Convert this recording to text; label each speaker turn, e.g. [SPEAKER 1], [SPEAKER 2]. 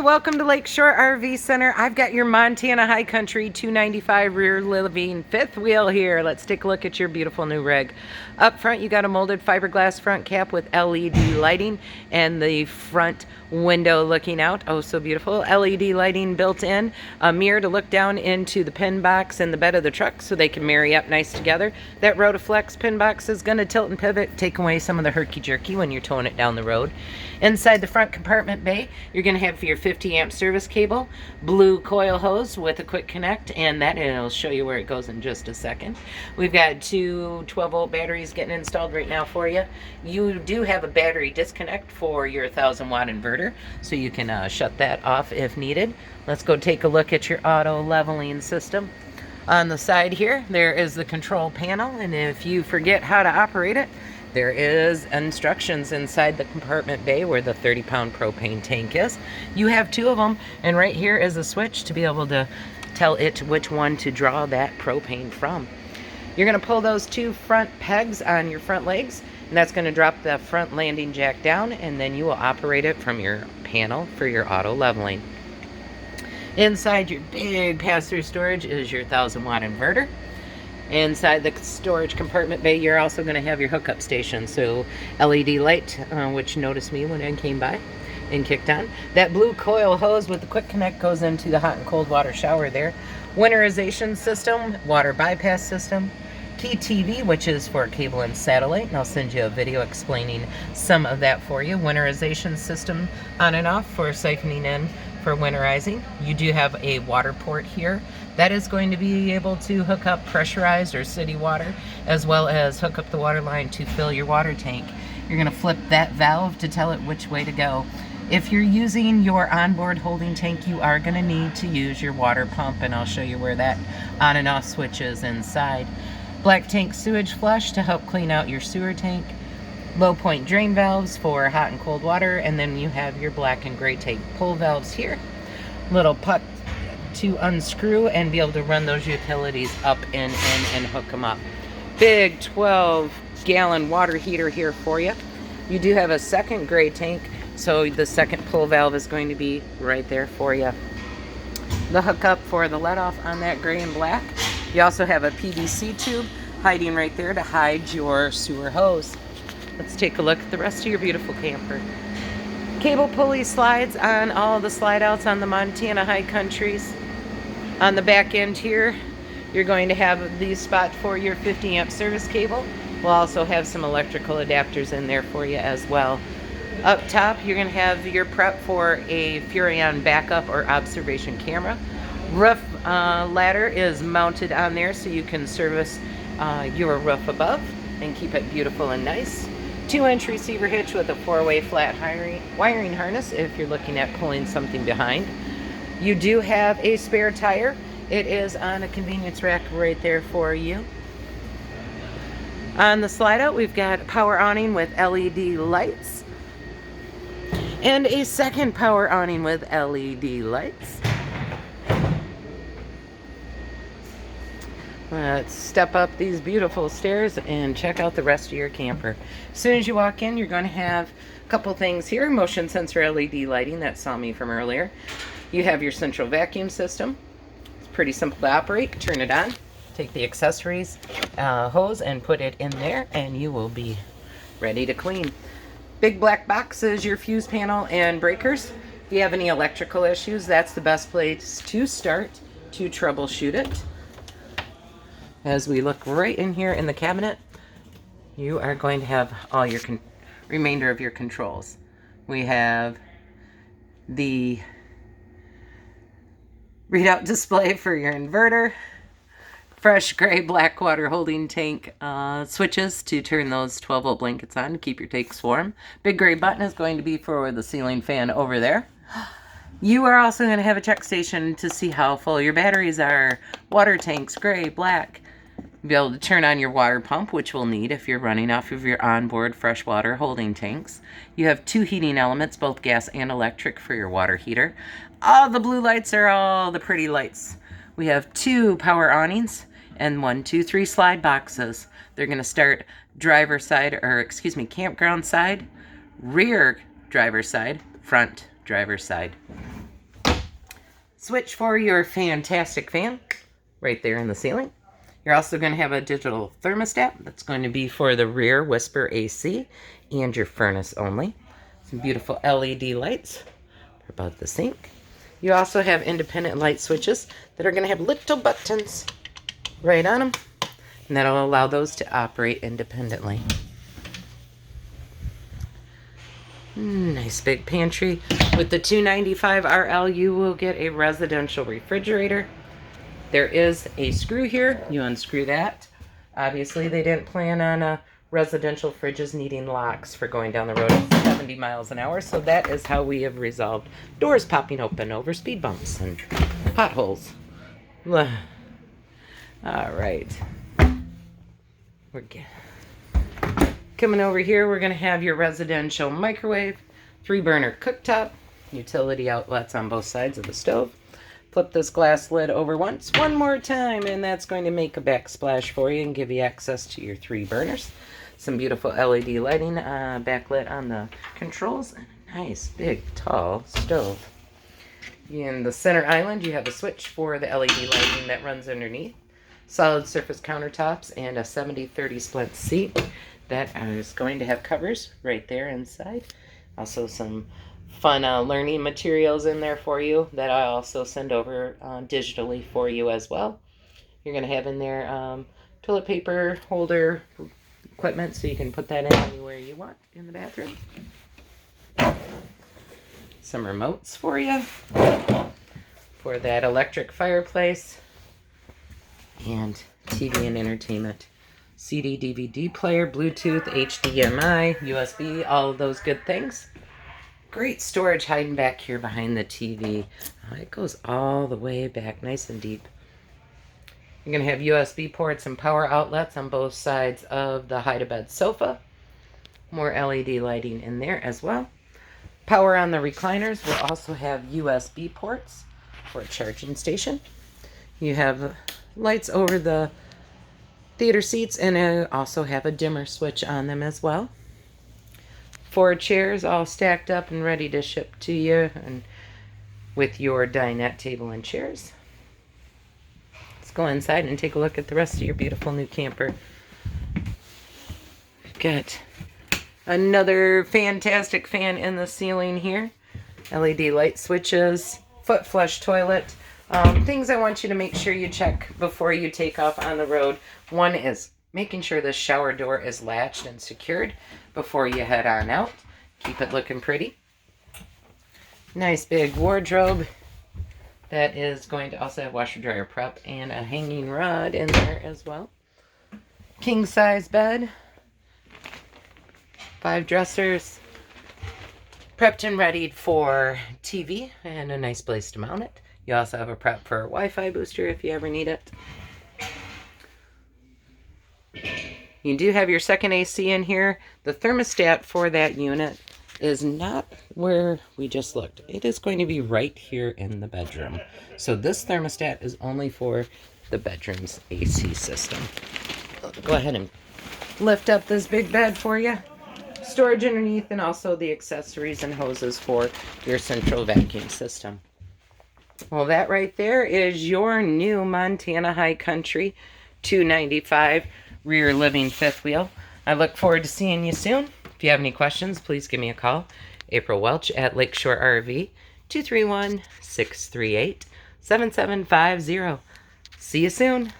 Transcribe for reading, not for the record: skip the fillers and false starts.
[SPEAKER 1] welcome to Lakeshore RV Center. I've got your Montana High Country 295 rear living fifth wheel here. Let's take a look at your beautiful new rig. Up front, you got a molded fiberglass front cap with LED lighting and the front window looking out. Oh, so beautiful. LED lighting built in. A mirror to look down into the pin box in the bed of the truck so they can marry up nice together. That Rotaflex pin box is going to tilt and pivot, take away some of the herky-jerky when you're towing it down the road. Inside the front compartment bay, you're going to have your 50 amp service cable, blue coil hose with a quick connect, and I'll show you where it goes in just a second. We've got two 12-volt batteries getting installed right now for you. You do have a battery disconnect for your 1000-watt inverter, so you can shut that off if needed. Let's go take a look at your auto leveling system. On the side here, there is the control panel, and if you forget how to operate it, there is instructions inside the compartment bay where the 30-pound propane tank is. You have two of them, and right here is a switch to be able to tell it which one to draw that propane from. You're going to pull those two front pegs on your front legs, and that's going to drop the front landing jack down, and then you will operate it from your panel for your auto leveling. Inside your big pass-through storage is your 1000-watt inverter. Inside the storage compartment bay, you're also going to have your hookup station, so LED light, which noticed me when I came by and kicked on. That blue coil hose with the quick connect goes into the hot and cold water shower there. Winterization system, water bypass system, TTV, which is for cable and satellite, and I'll send you a video explaining some of that for you. Winterization system on and off for siphoning in for winterizing. You do have a water port here. That is going to be able to hook up pressurized or city water, as well as hook up the water line to fill your water tank. You're going to flip that valve to tell it which way to go. If you're using your onboard holding tank, you are going to need to use your water pump, and I'll show you where that on and off switch is inside. Black tank sewage flush to help clean out your sewer tank. Low point drain valves for hot and cold water, and then you have your black and gray tank pull valves here. Little puck to unscrew and be able to run those utilities up and in and hook them up. Big 12-gallon water heater here for you. You do have a second gray tank, so the second pull valve is going to be right there for you. The hookup for the let off on that gray and black. You also have a PVC tube hiding right there to hide your sewer hose. Let's take a look at the rest of your beautiful camper. Cable pulley slides on all the slide outs on the Montana High Countries. On the back end here, you're going to have the spot for your 50 amp service cable. We'll also have some electrical adapters in there for you as well. Up top, you're going to have your prep for a Furrion backup or observation camera. Roof ladder is mounted on there so you can service your roof above and keep it beautiful and nice. 2-inch receiver hitch with a 4-way flat wiring harness if you're looking at pulling something behind. You do have a spare tire. It is on a convenience rack right there for you. On the slide out, we've got a power awning with LED lights and a second power awning with LED lights. Let's step up these beautiful stairs and check out the rest of your camper. As soon as you walk in, you're going to have a couple things here. Motion sensor LED lighting that saw me from earlier. You have your central vacuum system. It's pretty simple to operate. Turn it on, take the accessories hose and put it in there, and you will be ready to clean. Big black box is your fuse panel and breakers. If you have any electrical issues, that's the best place to start to troubleshoot it. As we look right in here in the cabinet, you are going to have all your remainder of your controls. We have the readout display for your inverter, fresh gray black water holding tank switches to turn those 12-volt blankets on to keep your tanks warm. Big gray button is going to be for the ceiling fan over there. You are also going to have a check station to see how full your batteries are. Water tanks, gray, black. Be able to turn on your water pump, which we'll need if you're running off of your onboard freshwater holding tanks. You have two heating elements, both gas and electric, for your water heater. All the blue lights are all the pretty lights. We have two power awnings and 3 slide boxes. They're going to start campground side, rear driver's side, front driver's side. switch for your fantastic fan right there in the ceiling. You're also going to have a digital thermostat that's going to be for the rear Whisper AC and your furnace only. Some beautiful LED lights for above the sink. You also have independent light switches that are going to have little buttons right on them, and that'll allow those to operate independently. Nice big pantry. With the $295 RL, you will get a residential refrigerator. There is a screw here. You unscrew that. Obviously, they didn't plan on residential fridges needing locks for going down the road at 70 miles an hour, so that is how we have resolved doors popping open over speed bumps and potholes. All right. Coming over here, we're going to have your residential microwave, 3-burner cooktop, utility outlets on both sides of the stove. Flip this glass lid over once, one more time, and that's going to make a backsplash for you and give you access to your 3 burners. Some beautiful LED lighting, backlit on the controls, and a nice, big, tall stove. In the center island, you have a switch for the LED lighting that runs underneath. Solid surface countertops and a 70-30 split seat that is going to have covers right there inside. Also some fun learning materials in there for you that I also send over digitally for you as well. You're going to have in there toilet paper holder equipment, so you can put that in anywhere you want in the bathroom. Some remotes for you for that electric fireplace and TV and entertainment. CD, DVD player, Bluetooth, HDMI, USB, all of those good things. Great storage hiding back here behind the TV. It goes all the way back, nice and deep. You're going to have USB ports and power outlets on both sides of the hide-a-bed sofa. More LED lighting in there as well. Power on the recliners. We'll also have USB ports for a charging station. You have lights over the theater seats, and also have a dimmer switch on them as well. 4 chairs all stacked up and ready to ship to you, and with your dinette table and chairs. Let's go inside and take a look at the rest of your beautiful new camper. We've got another fantastic fan in the ceiling here. LED light switches, foot flush toilet. Things I want you to make sure you check before you take off on the road. One is making sure the shower door is latched and secured before you head on out. Keep it looking pretty. Nice big wardrobe that is going to also have washer dryer prep and a hanging rod in there as well. King size bed. 5 dressers. Prepped and readied for TV and a nice place to mount it. You also have a prep for a Wi-Fi booster if you ever need it. You do have your second AC in here. The thermostat for that unit is not where we just looked. It is going to be right here in the bedroom. So this thermostat is only for the bedroom's AC system. Go ahead and lift up this big bed for you. Storage underneath, and also the accessories and hoses for your central vacuum system. Well, that right there is your new Montana High Country 295 rear living fifth wheel. I look forward to seeing you soon. If you have any questions, please give me a call. April Welch at Lakeshore RV, 231-638-7750. See you soon.